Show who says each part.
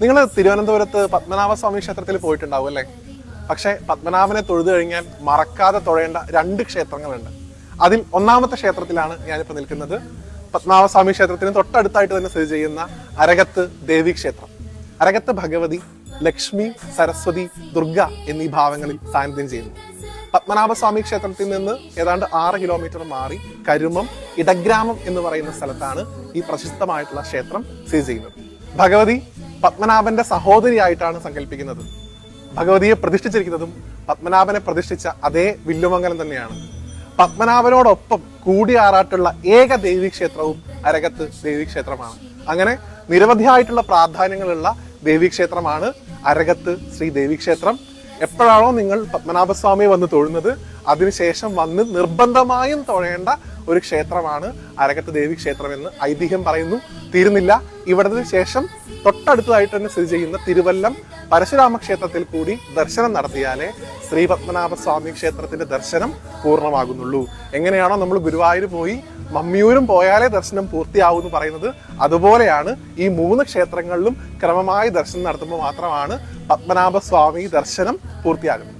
Speaker 1: നിങ്ങൾ തിരുവനന്തപുരത്ത് പത്മനാഭസ്വാമി ക്ഷേത്രത്തിൽ പോയിട്ടുണ്ടാവും അല്ലേ? പക്ഷെ പത്മനാഭനെ തൊഴുതു കഴിഞ്ഞാൽ മറക്കാതെ തൊഴേണ്ട രണ്ട് ക്ഷേത്രങ്ങളുണ്ട്. അതിൽ ഒന്നാമത്തെ ക്ഷേത്രത്തിലാണ് ഞാനിപ്പോൾ നിൽക്കുന്നത്. പത്മനാഭസ്വാമി ക്ഷേത്രത്തിന് തൊട്ടടുത്തായിട്ട് തന്നെ സ്ഥിതി ചെയ്യുന്ന അരകത്ത് ദേവി ക്ഷേത്രം. അരകത്ത് ഭഗവതി, ലക്ഷ്മി, സരസ്വതി, ദുർഗ എന്നീ ഭാവങ്ങളിൽ സാന്നിധ്യം ചെയ്യുന്നു. പത്മനാഭസ്വാമി ക്ഷേത്രത്തിൽ നിന്ന് ഏതാണ്ട് 6 കിലോമീറ്റർ മാറി കരുമം ഇടഗ്രാമം എന്ന് പറയുന്ന സ്ഥലത്താണ് ഈ പ്രശസ്തമായിട്ടുള്ള ക്ഷേത്രം സ്ഥിതി ചെയ്യുന്നത്. ഭഗവതി പത്മനാഭന്റെ സഹോദരിയായിട്ടാണ് സങ്കല്പിക്കുന്നത്. ഭഗവതിയെ പ്രതിഷ്ഠിച്ചിരിക്കുന്നതും പത്മനാഭനെ പ്രതിഷ്ഠിച്ച അതേ വില്ലുമംഗലം തന്നെയാണ്. പത്മനാഭനോടൊപ്പം കൂടിയാറാട്ടുള്ള ഏക ദേവീക്ഷേത്രവും അരകത്ത് ദേവീക്ഷേത്രമാണ്. അങ്ങനെ നിരവധിയായിട്ടുള്ള പ്രാധാന്യങ്ങളുള്ള ദേവീക്ഷേത്രമാണ് അരകത്ത് ശ്രീ ദേവീക്ഷേത്രം. എപ്പോഴാണോ നിങ്ങൾ പത്മനാഭസ്വാമിയെ വന്ന് തൊഴുന്നത്, അതിനുശേഷം വന്ന് നിർബന്ധമായും തൊഴേണ്ട ഒരു ക്ഷേത്രമാണ് അരകത്ത് ദേവീക്ഷേത്രം എന്ന് ഐതിഹ്യം പറയുന്നു. തീരുന്നില്ല, ഇവിടത്തിന് ശേഷം തൊട്ടടുത്തതായിട്ട് തന്നെ സ്ഥിതി ചെയ്യുന്ന തിരുവല്ലം പരശുരാമ ക്ഷേത്രത്തിൽ കൂടി ദർശനം നടത്തിയാലേ ശ്രീ പത്മനാഭസ്വാമി ക്ഷേത്രത്തിന്റെ ദർശനം പൂർണ്ണമാകുന്നുള്ളൂ. എങ്ങനെയാണോ നമ്മൾ ഗുരുവായൂർ പോയി മമ്മിയൂരും പോയാലേ ദർശനം പൂർത്തിയാവും എന്ന് പറയുന്നത്, അതുപോലെയാണ് ഈ 3 ക്ഷേത്രങ്ങളിലും ക്രമമായി ദർശനം നടത്തുമ്പോൾ മാത്രമാണ് പത്മനാഭസ്വാമി ദർശനം പൂർത്തിയാകുന്നത്.